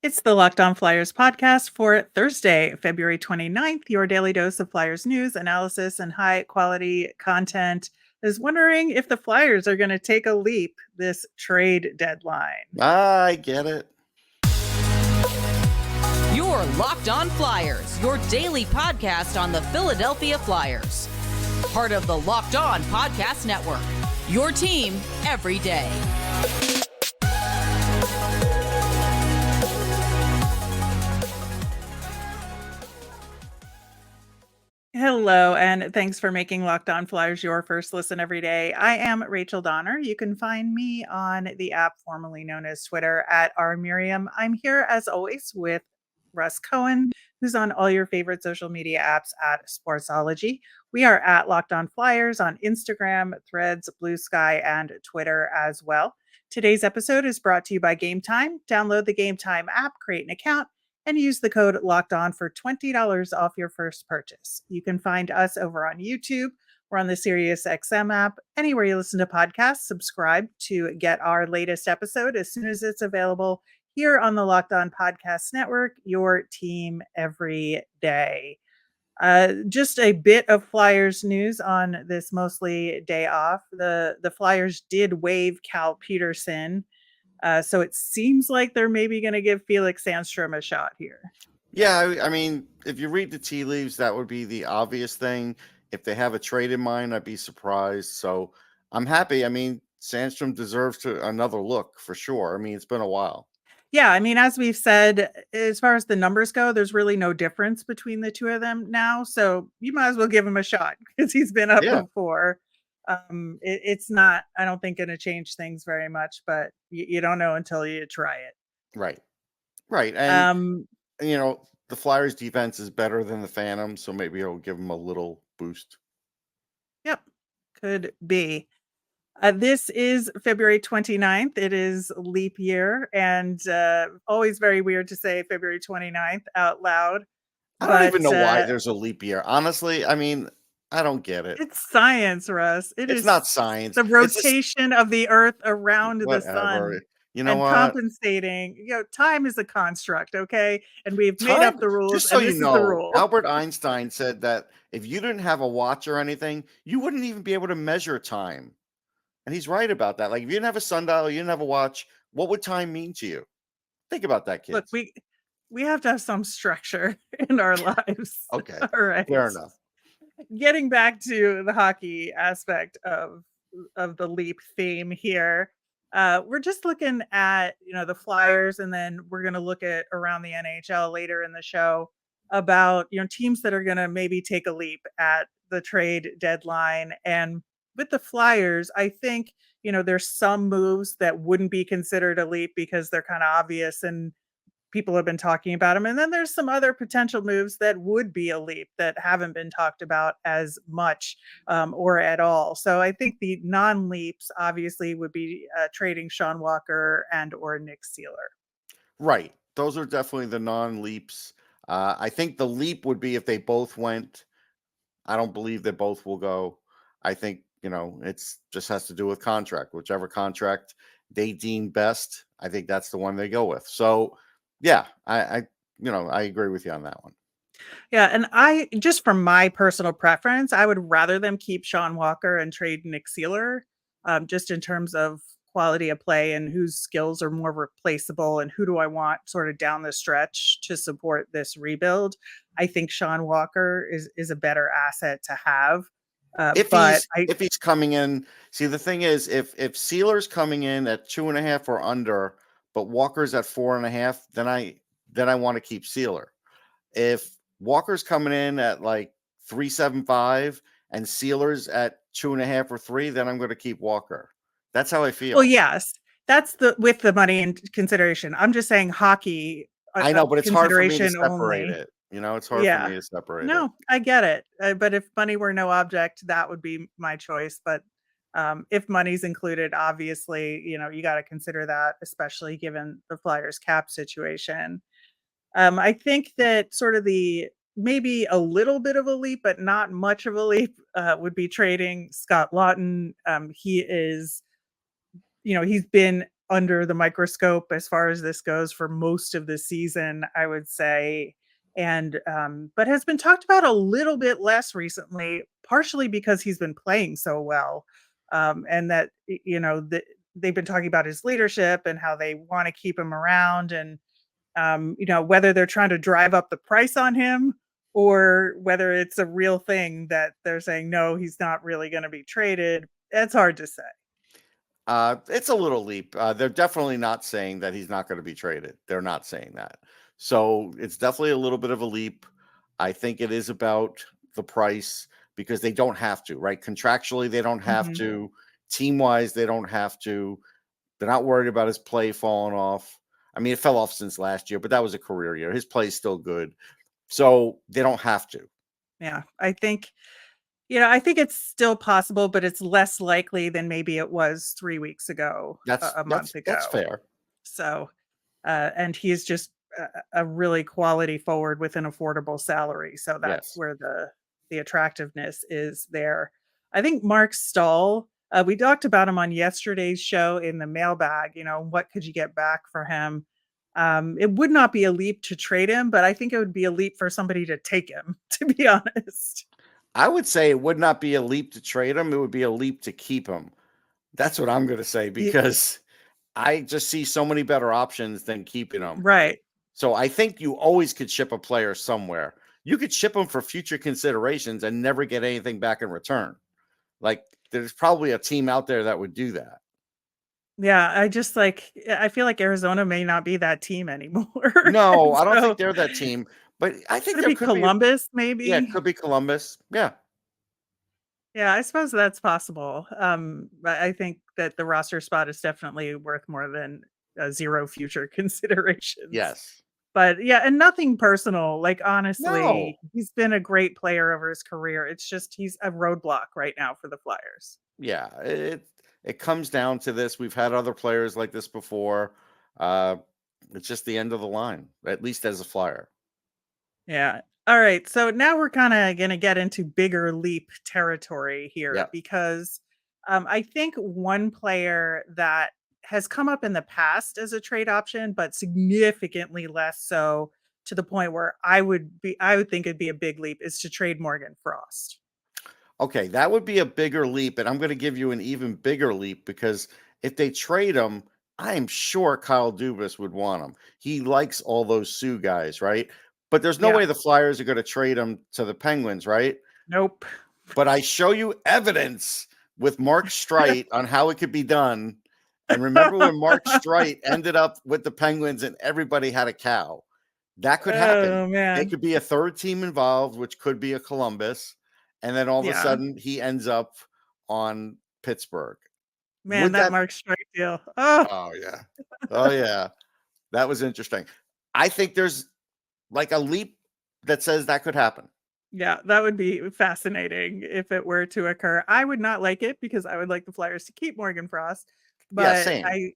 It's the Locked On Flyers podcast for Thursday, February 29th. Your daily dose of Flyers news, analysis, and high quality content is wondering if the Flyers are going to take a leap this trade deadline. I get it. Your Locked On Flyers, your daily podcast on the Philadelphia Flyers. Part of the Locked On Podcast Network. Your team every day. Hello, and thanks for making Locked On Flyers your first listen every day. I am Rachel Donner. You can find me on the app formerly known as Twitter at rmiriam. I'm here as always with Russ Cohen, who's on all your favorite social media apps at Sportsology. We are at Locked On Flyers on Instagram, Threads, Blue Sky, and Twitter as well. Today's episode is brought to you by Game Time. Download the Game Time app, create an account, and use the code Locked On for $20 off your first purchase. You can find us over on YouTube. We're on the SiriusXM app. Anywhere you listen to podcasts, subscribe to get our latest episode as soon as it's available here on the Locked On Podcast Network, your team every day. Just a bit of Flyers news on this mostly day off. The Flyers did waive Cal Peterson. So it seems like they're maybe going to give Felix Sandstrom a shot here. Yeah, I mean, if you read the tea leaves, that would be the obvious thing. If they have a trade in mind, I'd be surprised. So I'm happy. I mean, Sandstrom deserves another look for sure. I mean, it's been a while. Yeah, I mean, as we've said, as far as the numbers go, there's really no difference between the two of them now. So you might as well give him a shot because he's been up before. It's not, I don't think, going to change things very much, but you don't know until you try it. Right. And the Flyers defense is better than the Phantom, so maybe it'll give them a little boost. Yep, could be. This is February 29th. It is leap year, and always very weird to say February 29th out loud. I don't even know why there's a leap year. Honestly, I mean, I don't get it. It's science, Russ. It's not science. The rotation of the Earth around the sun. You know what? Compensating. Time is a construct, okay? And we've made up the rules. Just so and you this know, is the rule. Albert Einstein said that if you didn't have a watch or anything, you wouldn't even be able to measure time. And he's right about that. Like, if you didn't have a sundial, you didn't have a watch, what would time mean to you? Think about that, kids. Look, we have to have some structure in our lives. Okay. All right. Fair enough. Getting back to the hockey aspect of the leap theme here, we're just looking at the Flyers, and then we're going to look at around the NHL later in the show about teams that are going to maybe take a leap at the trade deadline. And with the Flyers, I think there's some moves that wouldn't be considered a leap because they're kind of obvious and people have been talking about them. And then there's some other potential moves that would be a leap that haven't been talked about as much or at all. So I think the non-leaps obviously would be trading Sean Walker and or Nick Seeler. Right. Those are definitely the non-leaps. I think the leap would be if they both went. I don't believe they both will go. I think, it's just has to do with contract. Whichever contract they deem best, I think that's the one they go with. So, yeah, I agree with you on that one. Yeah, and I just from my personal preference, I would rather them keep Sean Walker and trade Nick Seeler, just in terms of quality of play and whose skills are more replaceable and who do I want sort of down the stretch to support this rebuild. I think Sean Walker is a better asset to have. If he's coming in, see, the thing is, if Sealer's coming in at 2.5 or under, but Walker's at 4.5, then I want to keep Seeler. If Walker's coming in at like 3.75 and Sealer's at 2.5 or 3, then I'm going to keep Walker. That's how I feel. Well, yes, that's with the money in consideration. I'm just saying hockey. I know, but it's hard for me to separate it. It's hard for me to separate it. No, I get it. But if money were no object, that would be my choice. But if money's included, obviously, you got to consider that, especially given the Flyers cap situation. I think that sort of maybe a little bit of a leap, but not much of a leap, would be trading Scott Lawton. He is, he's been under the microscope as far as this goes for most of the season, I would say. And but has been talked about a little bit less recently, partially because he's been playing so well. And that they've been talking about his leadership and how they want to keep him around, and whether they're trying to drive up the price on him or whether it's a real thing that they're saying, no, he's not really going to be traded. It's hard to say. It's a little leap. They're definitely not saying that he's not going to be traded. They're not saying that. So it's definitely a little bit of a leap. I think it is about the price because they don't have to, right? Contractually, they don't have to. Team-wise, they don't have to. They're not worried about his play falling off. I mean, it fell off since last year, but that was a career year. His play is still good. So they don't have to. Yeah, I think it's still possible, but it's less likely than maybe it was 3 weeks ago, a month ago. That's fair. So, and he's just a really quality forward with an affordable salary. So that's where the attractiveness is there. I think Marc Staal, we talked about him on yesterday's show in the mailbag. What could you get back for him? It would not be a leap to trade him, but I think it would be a leap for somebody to take him, to be honest. I would say it would not be a leap to trade him. It would be a leap to keep him. That's what I'm going to say, because I just see so many better options than keeping him. Right. So I think you always could ship a player somewhere. You could ship them for future considerations and never get anything back in return. Like, there's probably a team out there that would do that. Yeah, I feel like Arizona may not be that team anymore. No, I don't think they're that team. But I think could there be could Columbus, maybe. Yeah, it could be Columbus. Yeah. Yeah, I suppose that's possible. But I think that the roster spot is definitely worth more than 0 future considerations. Yes. But yeah, and nothing personal. Like, honestly, No. he's been a great player over his career. It's just he's a roadblock right now for the Flyers. Yeah, it comes down to this. We've had other players like this before. It's just the end of the line, at least as a Flyer. Yeah. All right. So now we're kind of going to get into bigger leap territory here, because I think one player that has come up in the past as a trade option, but significantly less so, to the point where I would think it'd be a big leap, is to trade Morgan Frost. Okay, that would be a bigger leap, and I'm going to give you an even bigger leap, because if they trade him, I am sure Kyle Dubas would want him. He likes all those Sioux guys, right? But there's no way the Flyers are going to trade him to the Penguins, right? Nope. But I show you evidence with Mark Streit on how it could be done. And remember when Mark Streit ended up with the Penguins and everybody had a cow? That could happen. Oh, man. It could be a third team involved, which could be a Columbus. And then all of a sudden he ends up on Pittsburgh. Man, that Mark Streit deal. Oh, yeah. Oh, yeah. That was interesting. I think there's like a leap that says that could happen. Yeah, that would be fascinating if it were to occur. I would not like it, because I would like the Flyers to keep Morgan Frost. But same.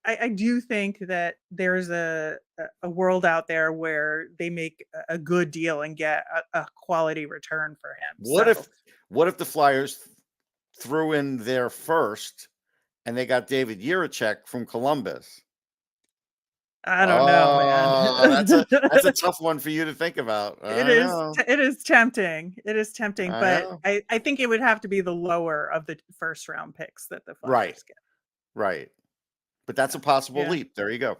I do think that there's a world out there where they make a good deal and get a quality return for him. What if the Flyers threw in their first and they got David Jiricek from Columbus? I don't know, man. That's a tough one for you to think about. It is tempting. It is tempting, but I think it would have to be the lower of the first round picks that the Flyers get. Right. But that's a possible leap. There you go.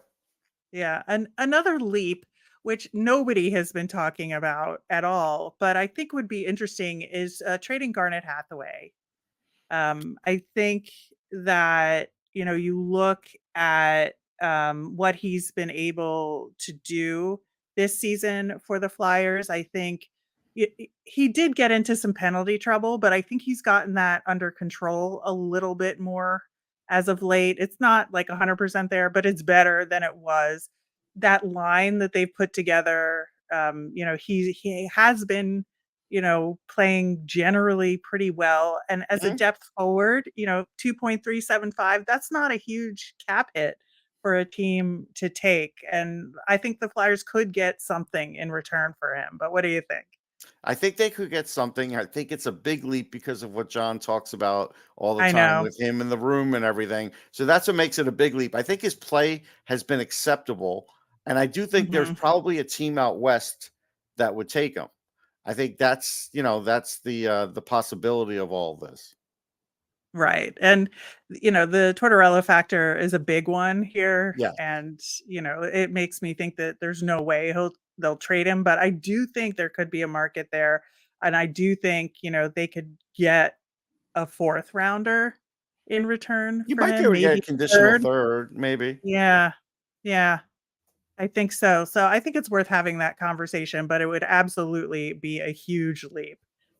Yeah. And another leap, which nobody has been talking about at all, but I think would be interesting, is trading Garnet Hathaway. I think that, you look at what he's been able to do this season for the Flyers. I think he did get into some penalty trouble, but I think he's gotten that under control a little bit more as of late. It's not like 100% there, but it's better than it was. That line that they've put together, he has been, playing generally pretty well. And as a depth forward, 2.375, that's not a huge cap hit for a team to take. And I think the Flyers could get something in return for him. But what do you think? I think they could get something. I think it's a big leap because of what John talks about all the I time know. with him in the room and everything. So that's what makes it a big leap. I think his play has been acceptable, and I do think there's Mhm. probably a team out west that would take him. I think that's that's the possibility of all this. Right. And, the Tortorella factor is a big one here. Yeah, And, it makes me think that there's no way they'll trade him. But I do think there could be a market there. And I do think, they could get a fourth rounder in return you for might be him, able to get maybe a a conditional third. third, maybe. Yeah. Yeah. I think so. So I think it's worth having that conversation, but it would absolutely be a huge leap,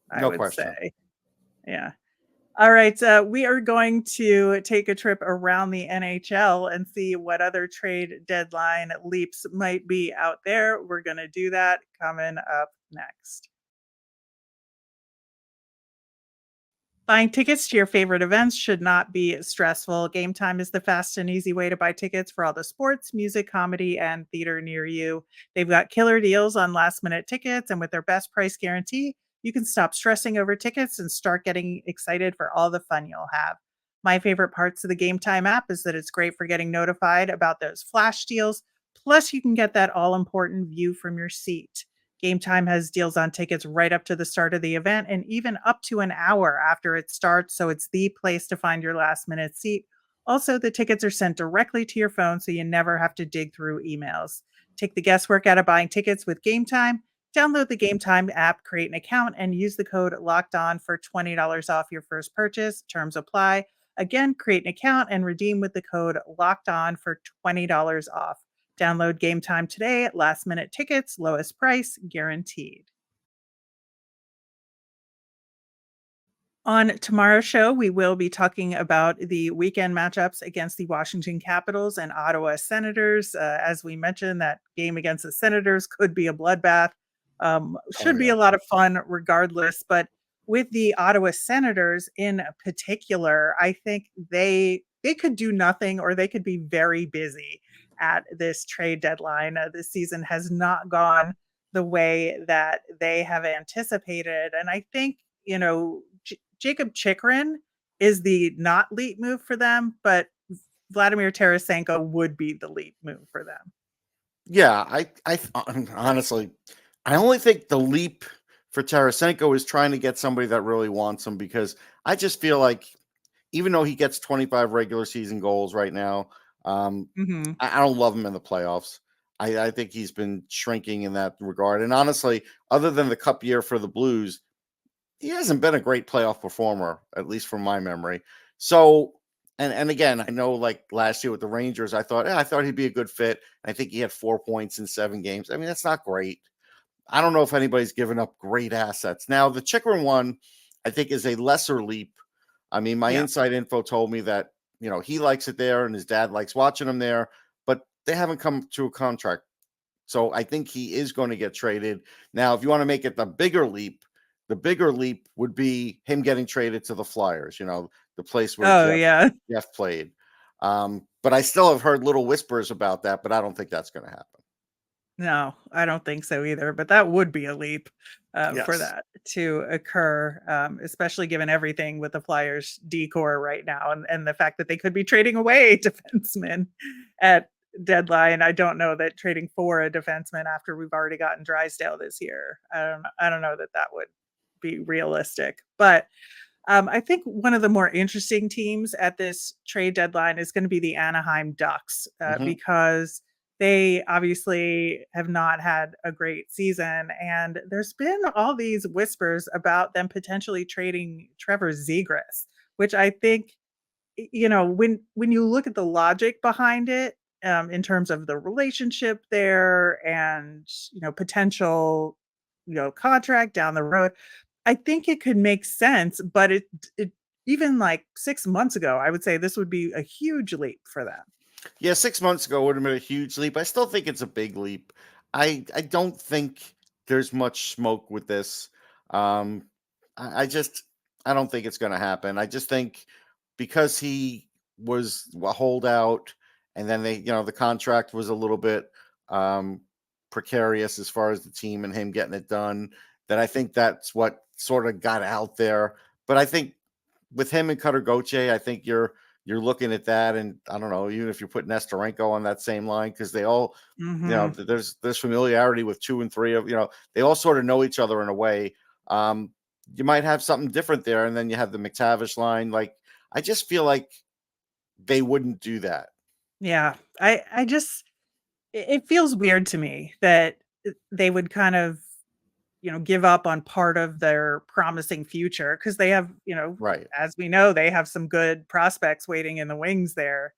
I No would question. say. Yeah. All right, we are going to take a trip around the NHL and see what other trade deadline leaps might be out there. We're going to do that coming up next. Buying tickets to your favorite events should not be stressful. Game Time is the fast and easy way to buy tickets for all the sports, music, comedy, and theater near you. They've got killer deals on last minute tickets, and with their best price guarantee, you can stop stressing over tickets and start getting excited for all the fun you'll have. My favorite parts of the Game Time app is that it's great for getting notified about those flash deals. Plus, you can get that all important view from your seat. Game Time has deals on tickets right up to the start of the event and even up to an hour after it starts. So it's the place to find your last minute seat. Also, the tickets are sent directly to your phone so you never have to dig through emails. Take the guesswork out of buying tickets with Game Time. Download the Game Time app, create an account, and use the code locked on for $20 off your first purchase. Terms apply. Again, create an account and redeem with the code locked on for $20 off. Download Game Time today. Last minute tickets, lowest price guaranteed. On tomorrow's show, we will be talking about the weekend matchups against the Washington Capitals and Ottawa Senators. As we mentioned, that game against the Senators could be a bloodbath. Oh Should be yeah. a lot of fun regardless. But with the Ottawa Senators in particular, I think they could do nothing or they could be very busy at this trade deadline. This season has not gone the way that they have anticipated. And I think, Jacob Chikrin is the not leap move for them, but Vladimir Tarasenko would be the leap move for them. Yeah, honestly, I only think the leap for Tarasenko is trying to get somebody that really wants him, because I just feel like even though he gets 25 regular season goals right now, Mhm. I don't love him in the playoffs. I think he's been shrinking in that regard. And honestly, other than the cup year for the Blues, he hasn't been a great playoff performer, at least from my memory. So, and again, I know like last year with the Rangers, I thought he'd be a good fit. I think he had 4 points in 7 games. I mean, that's not great. I don't know if anybody's given up great assets. Now, the Chikrin one, I think, is a lesser leap. I mean, my Yeah. inside info told me that, he likes it there and his dad likes watching him there, but they haven't come to a contract. So I think he is going to get traded. Now, if you want to make it the bigger leap would be him getting traded to the Flyers, the place where Oh, yeah. Jeff played. But I still have heard little whispers about that, but I don't think that's going to happen. No, I don't think so either, but that would be a leap, for Yes. that to occur, especially given everything with the Flyers decor right now and the fact that they could be trading away defensemen at deadline. I don't know that trading for a defenseman after we've already gotten Drysdale this year. I don't know that that would be realistic, but I think one of the more interesting teams at this trade deadline is going to be the Anaheim Ducks, Hmm. because they obviously have not had a great season. And there's been all these whispers about them potentially trading Trevor Zegras, which I think, when you look at the logic behind it, in terms of the relationship there and, potential, contract down the road, I think it could make sense, but it even like 6 months ago, I would say this would be a huge leap for them. Yeah, 6 months ago would have been a huge leap. I still think it's a big leap. I don't think there's much smoke with this. Um, I don't think it's going to happen. I just think because he was a holdout, and then the contract was a little bit um, precarious as far as the team and him getting it done. that I think that's what sort of got out there. But I think with him and Cutter Gauthier, I think you're looking at that, and I don't know, even if you put Nestorenko on that same line, because they all, there's familiarity with 2 and 3 of, they all sort of know each other in a way. You might have something different there, and then you have the McTavish line. Like, I just feel like they wouldn't do that. Yeah, I just it feels weird to me that they would kind of give up on part of their promising future because they have, Right. as we know, they have some good prospects waiting in the wings there.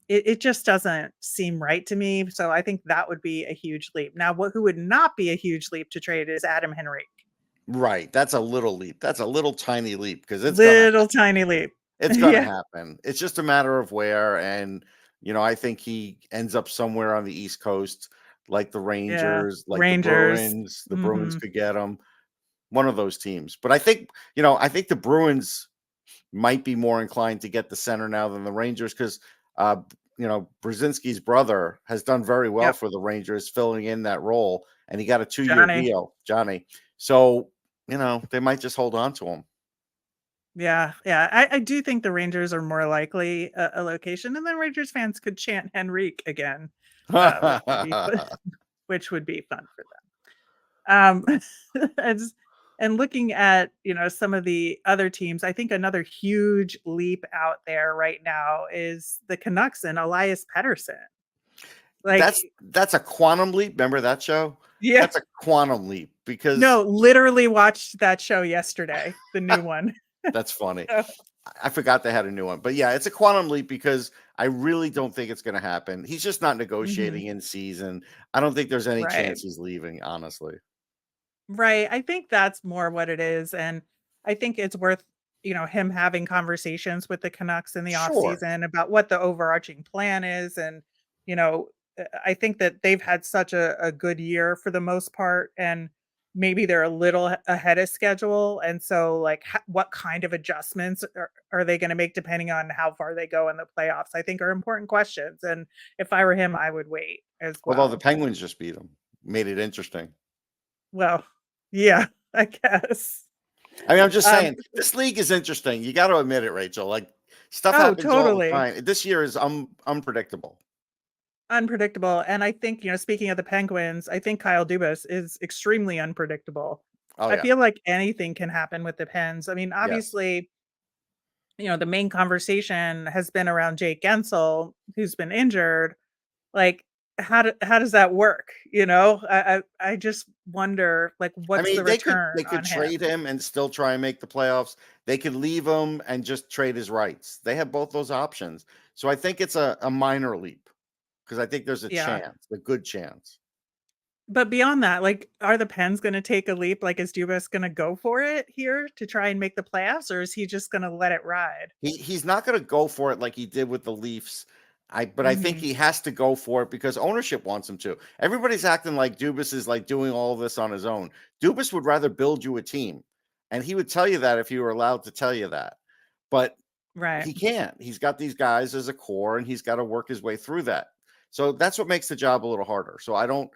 It just doesn't seem right to me. So I think that would be a huge leap. Now, who would not be a huge leap to trade is Adam Henrique. Right. That's a little leap. That's a little tiny leap because Tiny leap. It's going to Yeah. happen. It's just a matter of where. And, I think he ends up somewhere on the East Coast, like the Rangers, like the Bruins. The Bruins could get him. One of those teams. But I think the Bruins might be more inclined to get the center now than the Rangers because, Brzezinski's brother has done very well for the Rangers, filling in that role. And he got a 2-year deal, Johnny. So, they might just hold on to him. Yeah. I do think the Rangers are more likely a location, and then Rangers fans could chant Henrique again, which would be fun for them. And looking at some of the other teams, I think another huge leap out there right now is the Canucks and Elias Pettersson. Like that's a quantum leap. Remember that show? Yeah, that's a quantum leap because literally watched that show yesterday, the new one. That's funny. I forgot they had a new one, but yeah, it's a quantum leap because I really don't think it's going to happen. He's just not negotiating in season. I don't think there's any chance he's leaving, honestly. Right. I think that's more what it is. And I think it's worth, him having conversations with the Canucks in the off season about what the overarching plan is. And, I think that they've had such a good year for the most part. And maybe they're a little ahead of schedule. And so like what kind of adjustments are they going to make depending on how far they go in the playoffs, I think are important questions. And if I were him, I would wait as well. Although the Penguins just beat them, made it interesting. Well, yeah, I guess. I mean, I'm just saying this league is interesting. You got to admit it, Rachel. Like stuff happens all the time. This year is unpredictable. And I think, speaking of the Penguins, I think Kyle Dubas is extremely unpredictable. I feel like anything can happen with the Pens. I mean, obviously, the main conversation has been around Jake Gensel, who's been injured. Like, how does that work? I just wonder, like, what's the return? They could trade him and still try and make the playoffs. They could leave him and just trade his rights. They have both those options. So I think it's a minor leap. Because I think there's a chance, a good chance. But beyond that, like, are the Pens going to take a leap? Like, is Dubas going to go for it here to try and make the playoffs, or is he just going to let it ride? He's not going to go for it like he did with the Leafs. I think he has to go for it because ownership wants him to. Everybody's acting like Dubas is like doing all of this on his own. Dubas would rather build you a team, and he would tell you that if you were allowed to tell you that. But he can't. He's got these guys as a core, and he's got to work his way through that. So that's what makes the job a little harder. So I don't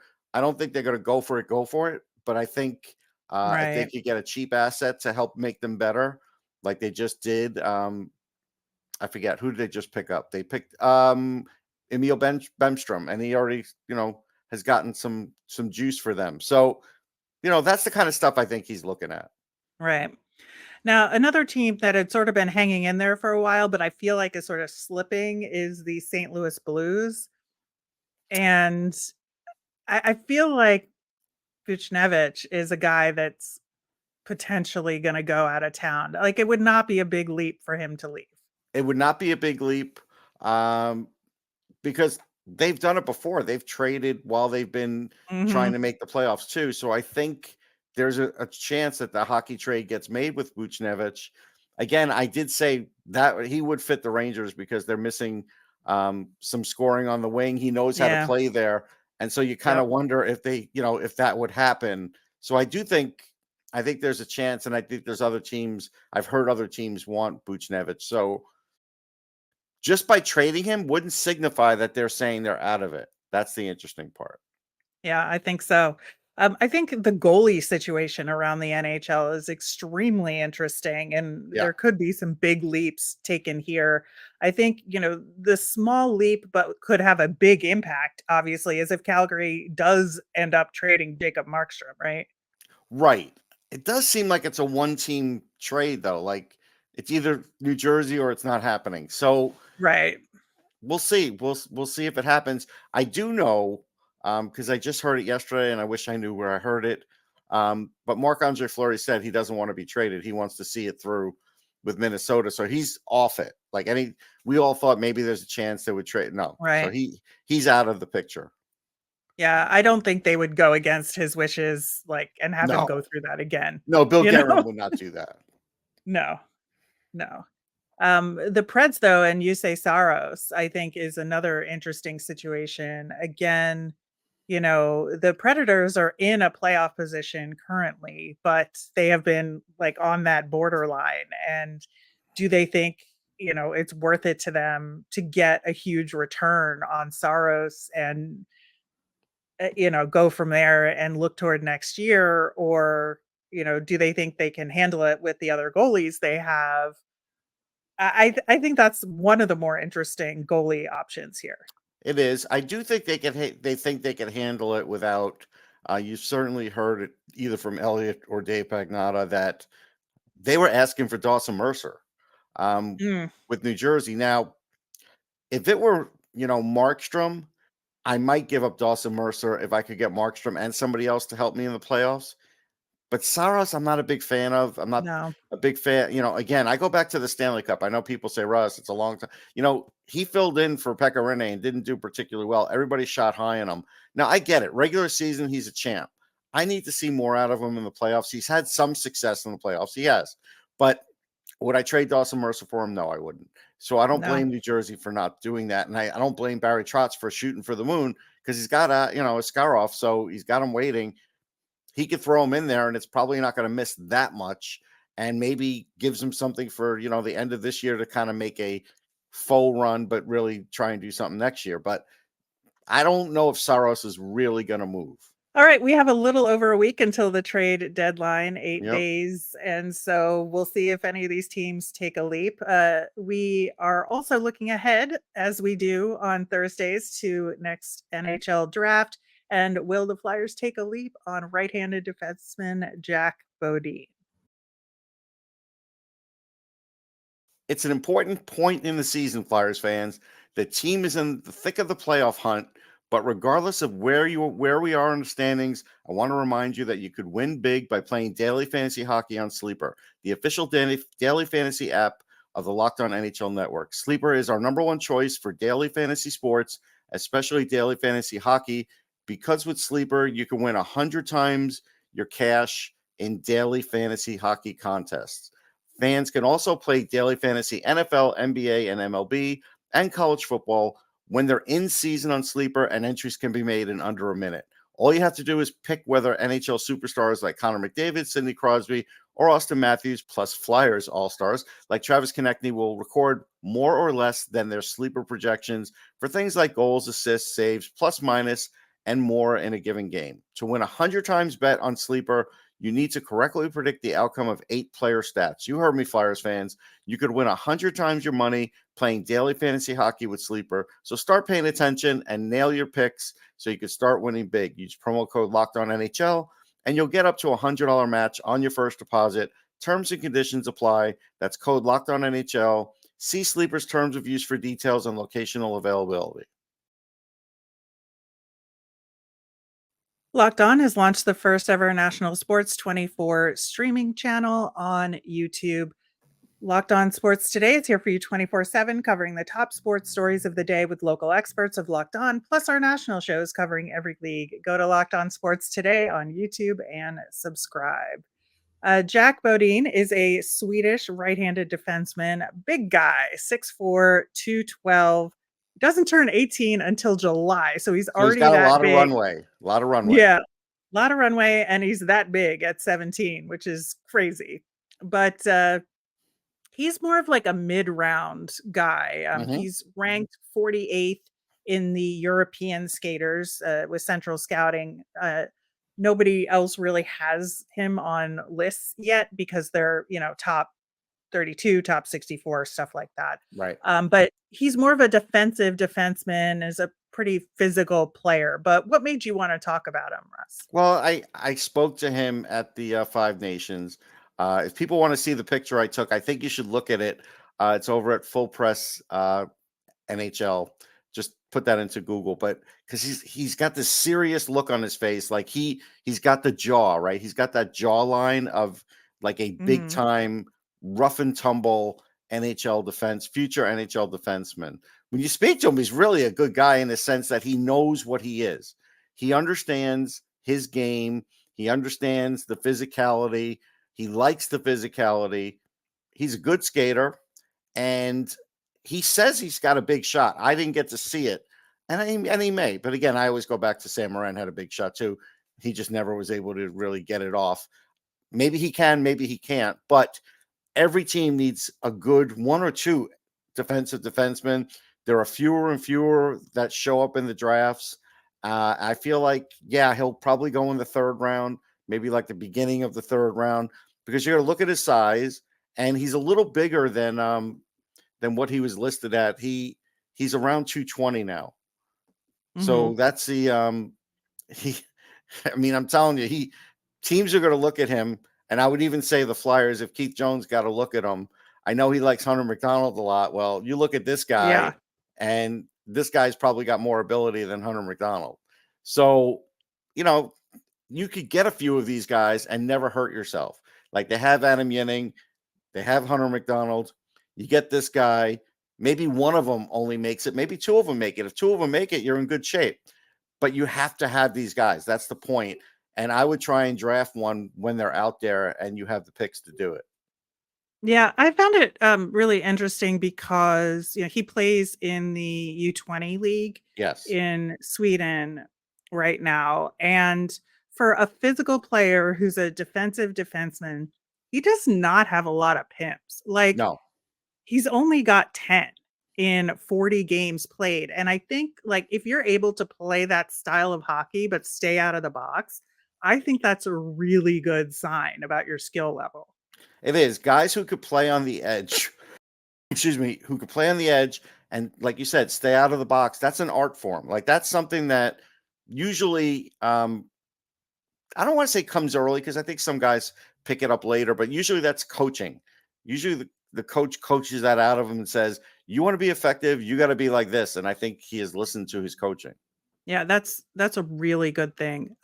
think they're going to go for it. But I think if they could get a cheap asset to help make them better, like they just did. I forget who did they just pick up. They picked Emil Bemstrom, and he already has gotten some juice for them. So that's the kind of stuff I think he's looking at. Right. Now, another team that had sort of been hanging in there for a while, but I feel like is sort of slipping, is the St. Louis Blues. And I feel like Buchnevich is a guy that's potentially going to go out of town. Like, it would not be a big leap for him to leave. It would not be a big leap because they've done it before. They've traded while they've been trying to make the playoffs too. So I think there's a chance that the hockey trade gets made with Buchnevich. Again, I did say that he would fit the Rangers because they're missing some scoring on the wing. He knows how to play there. And so you kind of wonder if they, if that would happen. So I think there's a chance. And I think there's other teams. I've heard other teams want Buchnevich. So just by trading him wouldn't signify that they're saying they're out of it. That's the interesting part. Yeah, I think so. I think the goalie situation around the NHL is extremely interesting, and Yeah. there could be some big leaps taken here. I think, the small leap, but could have a big impact, obviously, is if Calgary does end up trading Jacob Markstrom, right? Right. It does seem like it's a one-team trade, though. Like it's either New Jersey or it's not happening. So Right. we'll see. We'll see if it happens. I do know because I just heard it yesterday, and I wish I knew where I heard it. But Marc-Andre Fleury said he doesn't want to be traded. He wants to see it through with Minnesota, so he's off it. Like we all thought maybe there's a chance they would trade. No, so Right. he's out of the picture. Yeah, I don't think they would go against his wishes, and have him No, go through that again. no, Bill You Guerin know? would not do that. No, no. The Preds, though, and Yusei Saros, I think, is another interesting situation. Again, the Predators are in a playoff position currently, but they have been on that borderline. And do they think, it's worth it to them to get a huge return on Saros and, go from there and look toward next year? Or, do they think they can handle it with the other goalies they have? I think that's one of the more interesting goalie options here. It is. I do think they can. They think they can handle it without. You certainly heard it either from Elliot or Dave Pagnotta that they were asking for Dawson Mercer Mm, with New Jersey. Now, if it were Markstrom, I might give up Dawson Mercer if I could get Markstrom and somebody else to help me in the playoffs. But Saros, I'm not a big fan of. I'm not no, a big fan. Again, I go back to the Stanley Cup. I know people say, Russ, it's a long time. He filled in for Pekka Rinne and didn't do particularly well. Everybody shot high on him. Now, I get it. Regular season, he's a champ. I need to see more out of him in the playoffs. He's had some success in the playoffs. He has. But would I trade Dawson Mercer for him? No, I wouldn't. So I don't no. blame New Jersey for not doing that. And I don't blame Barry Trotz for shooting for the moon because he's got a scar off. So he's got him waiting. He could throw him in there, and it's probably not going to miss that much, and maybe gives him something for the end of this year to kind of make a full run, but really try and do something next year. But I don't know if Saros is really going to move. All right, we have a little over a week until the trade deadline, 8 Yep. days, and so we'll see if any of these teams take a leap. We are also looking ahead, as we do on Thursdays, to next NHL Draft. And will the Flyers take a leap on right-handed defenseman Jack Bodin? It's an important point in the season, Flyers fans. The team is in the thick of the playoff hunt, but regardless of where we are in the standings, I want to remind you that you could win big by playing daily fantasy hockey on Sleeper, the official daily fantasy app of the Locked On NHL Network. Sleeper is our number one choice for daily fantasy sports, especially daily fantasy hockey, because with Sleeper, you can win 100 times your cash in daily fantasy hockey contests. Fans can also play daily fantasy NFL, NBA, and MLB, and college football when they're in season on Sleeper, and entries can be made in under a minute. All you have to do is pick whether NHL superstars like Connor McDavid, Sidney Crosby, or Austin Matthews, plus Flyers all-stars like Travis Konechny will record more or less than their Sleeper projections for things like goals, assists, saves, plus minus, and more in a given game. To win 100 times bet on Sleeper, you need to correctly predict the outcome of 8 player stats. You heard me, Flyers fans. You could win 100 times your money playing daily fantasy hockey with Sleeper. So start paying attention and nail your picks so you can start winning big. Use promo code LOCKEDONNHL, and you'll get up to a $100 match on your first deposit. Terms and conditions apply. That's code LOCKEDONNHL. See Sleeper's terms of use for details and locational availability. Locked On has launched the first ever National Sports 24 streaming channel on YouTube. Locked On Sports Today is here for you 24/7, covering the top sports stories of the day with local experts of Locked On, plus our national shows covering every league. Go to Locked On Sports Today on YouTube and subscribe. Jack Bodin is a Swedish right-handed defenseman, big guy, 6'4", 212. Doesn't turn 18 until July, so he's So he's already got a that lot of big. runway. A lot of runway. Yeah, a lot of runway, and he's that big at 17, which is crazy. But he's more of like a mid-round guy. He's ranked 48th in the European skaters with Central Scouting. nobody else really has him on lists yet because they're, top 32, top 64, stuff like that. Right. But he's more of a defensive defenseman, is a pretty physical player. But what made you want to talk about him, Russ? Well, I spoke to him at the Five Nations. If people want to see the picture I took, I think you should look at it. It's over at Full Press NHL. Just put that into Google, but because he's got this serious look on his face, like he's got the jaw, right? He's got that jawline of like a big time rough and tumble future NHL defenseman. When you speak to him, he's really a good guy in the sense that he knows what he is. He understands his game. He understands the physicality. He likes the physicality. He's a good skater, and he says he's got a big shot. I didn't get to see it, and he may. But again, I always go back to Sam Morin had a big shot too. He just never was able to really get it off. Maybe he can, maybe he can't. But every team needs a good one or two defensive defensemen. There are fewer and fewer that show up in the drafts. I feel like, he'll probably go in the third round, maybe like the beginning of the third round, because you're going to look at his size, and he's a little bigger than what he was listed at. He's around 220 now. So that's the I'm telling you, teams are going to look at him, and I would even say the Flyers, if Keith Jones got to look at him. I know he likes Hunter McDonald a lot. Well, you look at this guy, and this guy's probably got more ability than Hunter McDonald. So, you could get a few of these guys and never hurt yourself. Like they have Adam Yenning, they have Hunter McDonald. You get this guy, maybe one of them only makes it, maybe two of them make it. If two of them make it, you're in good shape. But you have to have these guys. That's the point. And I would try and draft one when they're out there and you have the picks to do it. Yeah, I found it really interesting because he plays in the U20 league in Sweden right now. And for a physical player who's a defensive defenseman, he does not have a lot of pimps. Like, no, he's only got 10 in 40 games played. And I think, like, if you're able to play that style of hockey but stay out of the box, I think that's a really good sign about your skill level. It is. Guys who could play on the edge, who could play on the edge and, like you said, stay out of the box. That's an art form. Like, that's something that usually, I don't want to say comes early because I think some guys pick it up later, but usually that's coaching. Usually the coach coaches that out of him and says, you want to be effective, you got to be like this. And I think he has listened to his coaching. Yeah, that's a really good thing.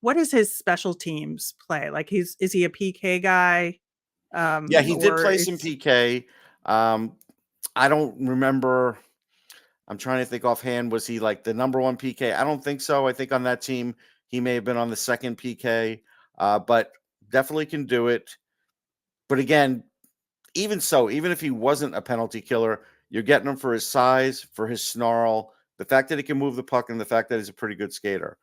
What is his special teams play? Like, is he a PK guy? Yeah, he did play some PK. I don't remember. I'm trying to think offhand. Was he like the number one PK? I don't think so. I think on that team, he may have been on the second PK, but definitely can do it. But again, even so, even if he wasn't a penalty killer, you're getting him for his size, for his snarl, the fact that he can move the puck, and the fact that he's a pretty good skater.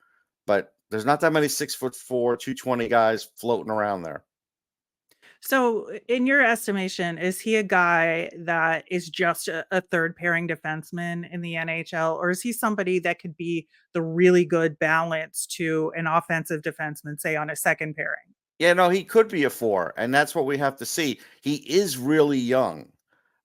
But there's not that many 6'4", 220 guys floating around there. So, in your estimation, is he a guy that is just a third pairing defenseman in the NHL, or is he somebody that could be the really good balance to an offensive defenseman, say on a second pairing? Yeah, no, he could be a 4, and that's what we have to see. He is really young.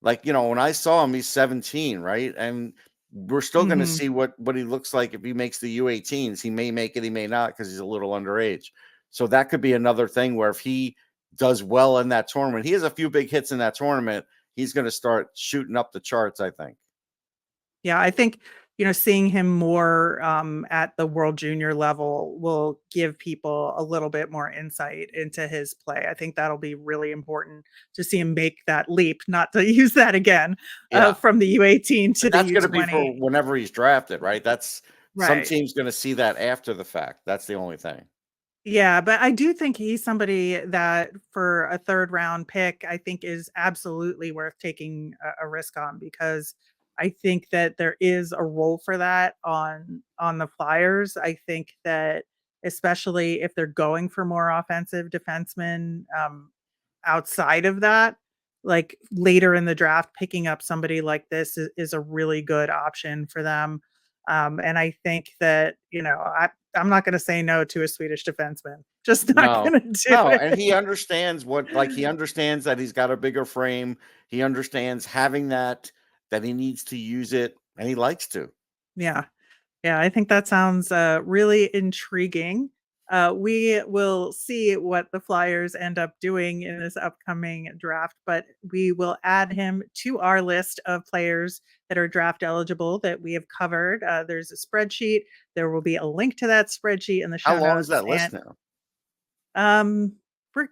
Like, when I saw him, he's 17, right? And we're still going to see what he looks like if he makes the U18s. He may make it, he may not, because he's a little underage. So that could be another thing where if he does well in that tournament, he has a few big hits in that tournament, he's going to start shooting up the charts, I think. Yeah, I think, seeing him more at the World Junior level will give people a little bit more insight into his play. I think that'll be really important to see him make that leap, not to use that again, from the U18 to the U20. That's going to be for whenever he's drafted, right? That's right. Some team's going to see that after the fact. That's the only thing. Yeah, but I do think he's somebody that for a third round pick, I think is absolutely worth taking a risk on, because I think that there is a role for that on the Flyers. I think that especially if they're going for more offensive defensemen outside of that, like later in the draft, picking up somebody like this is a really good option for them. And I think that, I'm not going to say no to a Swedish defenseman. Just not No, going to do no, it. and he understands he understands that he's got a bigger frame. He understands having that he needs to use it, and he likes to. Yeah. Yeah, I think that sounds really intriguing. We will see what the Flyers end up doing in this upcoming draft, but we will add him to our list of players that are draft eligible that we have covered. There's a spreadsheet. There will be a link to that spreadsheet in the show How long notes. is that list now?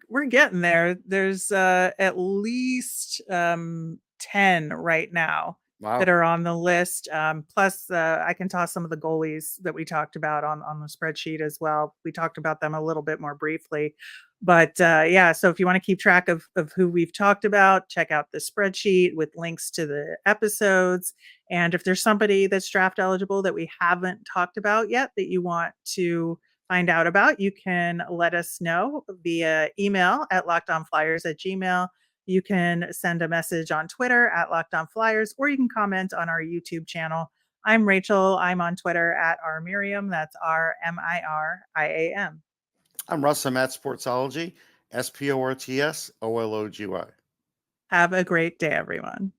We're getting there. There's at least 10 right now that are on the list. Plus, I can toss some of the goalies that we talked about on the spreadsheet as well. We talked about them a little bit more briefly. But yeah, so if you want to keep track of who we've talked about, check out the spreadsheet with links to the episodes. And if there's somebody that's draft eligible that we haven't talked about yet that you want to find out about, you can let us know via email at lockedonflyers@gmail.com. You can send a message on Twitter at lockedonflyers, or you can comment on our YouTube channel. I'm Rachel. I'm on Twitter at rmiriam. That's RMIRIAM. I'm Russ. I'm at Sportsology, SPORTSOLOGY. Have a great day, everyone.